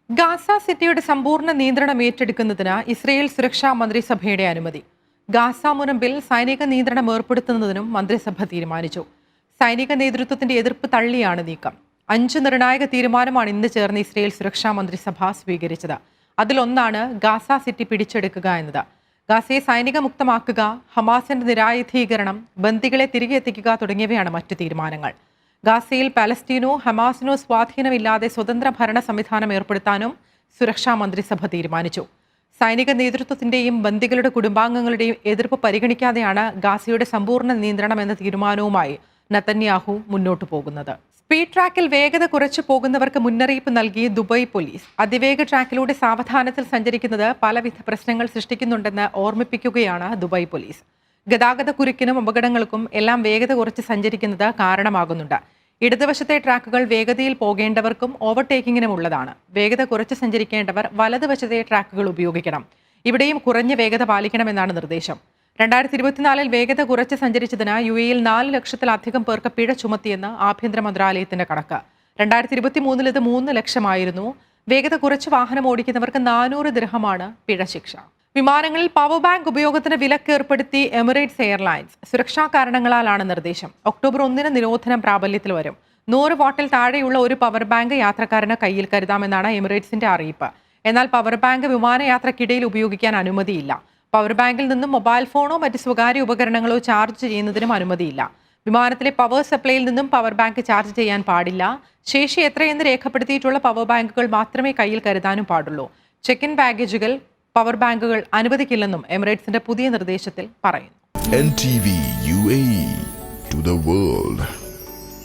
Gaza സിറ്റിയുടെ സമ്പൂർണ്ണ നിയന്ത്രണം ഏറ്റെടുക്കുന്നതിന് ഇസ്രയേൽ സുരക്ഷാ മന്ത്രിസഭയുടെ അനുമതി. ഗാസ മുനമ്പിൽ സൈനിക നിയന്ത്രണം ഏർപ്പെടുത്തുന്നതിനും മന്ത്രിസഭ തീരുമാനിച്ചു. സൈനിക നേതൃത്വത്തിന്റെ എതിർപ്പ് തള്ളിയാണ് നീക്കം. 5 നിർണായക തീരുമാനമാണ് ഇന്ന് ചേർന്ന് ഇസ്രയേൽ സുരക്ഷാ മന്ത്രിസഭ സ്വീകരിച്ചത്. അതിലൊന്നാണ് ഗാസ സിറ്റി പിടിച്ചെടുക്കുക എന്നത്. ഗാസയെ സൈനിക മുക്തമാക്കുക, ഹമാസിന്റെ നിരായുധീകരണം, ബന്ദികളെ തിരികെ എത്തിക്കുക തുടങ്ങിയവയാണ് മറ്റു തീരുമാനങ്ങൾ. ഗാസയിൽ പാലസ്തീനോ ഹമാസിനോ സ്വാധീനമില്ലാതെ സ്വതന്ത്ര ഭരണ സംവിധാനം ഏർപ്പെടുത്താനും സുരക്ഷാ മന്ത്രിസഭ തീരുമാനിച്ചു. സൈനിക നേതൃത്വത്തിന്റെയും ബന്ദികളുടെ കുടുംബാംഗങ്ങളുടെയും എതിർപ്പ് പരിഗണിക്കാതെയാണ് ഗാസയുടെ സമ്പൂർണ്ണ നിയന്ത്രണം എന്ന തീരുമാനവുമായി നെതന്യാഹു മുന്നോട്ടു പോകുന്നത്. സ്പീഡ് ട്രാക്കിൽ വേഗത കുറച്ചു പോകുന്നവർക്ക് മുന്നറിയിപ്പ് നൽകി ദുബായ് പോലീസ്. അതിവേഗ ട്രാക്കിലൂടെ സാവധാനത്തിൽ സഞ്ചരിക്കുന്നത് പലവിധ പ്രശ്നങ്ങൾ സൃഷ്ടിക്കുന്നുണ്ടെന്ന് ഓർമ്മിപ്പിക്കുകയാണ് ദുബായ് പോലീസ്. ഗതാഗത കുരുക്കിനും അപകടങ്ങൾക്കും എല്ലാം വേഗത കുറച്ച് സഞ്ചരിക്കുന്നത് കാരണമാകുന്നുണ്ട്. ഇടതുവശത്തെ ട്രാക്കുകൾ വേഗതയിൽ പോകേണ്ടവർക്കും ഓവർടേക്കിങ്ങിനും ഉള്ളതാണ്. വേഗത കുറച്ച് സഞ്ചരിക്കേണ്ടവർ വലതുവശത്തെ ട്രാക്കുകൾ ഉപയോഗിക്കണം. ഇവിടെയും കുറഞ്ഞ വേഗത പാലിക്കണമെന്നാണ് നിർദ്ദേശം. 2024 വേഗത കുറച്ച് സഞ്ചരിച്ചതിന് UAE-യിൽ 4 ലക്ഷത്തിലധികം പേർക്ക് പിഴ ചുമത്തിയെന്ന് ആഭ്യന്തര മന്ത്രാലയത്തിന്റെ കണക്ക്. 2023 ഇത് 3 ലക്ഷമായിരുന്നു. വേഗത കുറച്ച് വാഹനം ഓടിക്കുന്നവർക്ക് 400 ദിർഹമാണ് പിഴ ശിക്ഷ. വിമാനങ്ങളിൽ പവർ ബാങ്ക് ഉപയോഗത്തിന് വിലക്ക് ഏർപ്പെടുത്തി എമിറേറ്റ്സ് എയർലൈൻസ്. സുരക്ഷാ കാരണങ്ങളാലാണ് നിർദ്ദേശം. ഒക്ടോബർ 1 നിരോധനം പ്രാബല്യത്തിൽ വരും. 100 വാട്ടിൽ താഴെയുള്ള ഒരു പവർ ബാങ്ക് യാത്രക്കാരന് കയ്യിൽ കരുതാമെന്നാണ് എമിറേറ്റ്സിന്റെ അറിയിപ്പ്. എന്നാൽ പവർ ബാങ്ക് വിമാനയാത്രക്കിടയിൽ ഉപയോഗിക്കാൻ അനുമതിയില്ല. പവർ ബാങ്കിൽ നിന്നും മൊബൈൽ ഫോണോ മറ്റ് സ്വകാര്യ ഉപകരണങ്ങളോ ചാർജ് ചെയ്യുന്നതിനും അനുമതിയില്ല. വിമാനത്തിലെ പവർ സപ്ലൈയിൽ നിന്നും പവർ ബാങ്ക് ചാർജ് ചെയ്യാൻ പാടില്ല. ശേഷി എത്രയെന്ന് രേഖപ്പെടുത്തിയിട്ടുള്ള പവർ ബാങ്കുകൾ മാത്രമേ കയ്യിൽ കരുതാനും പാടുള്ളൂ. ചെക്ക് ഇൻ ബാഗേജുകൾ പവർ ബാങ്കുകൾ അനുവദിക്കില്ലെന്നും എമിറേറ്റ്സിന്റെ പുതിയ നിർദ്ദേശത്തിൽ പറയുന്നു. NTV UAE to the world.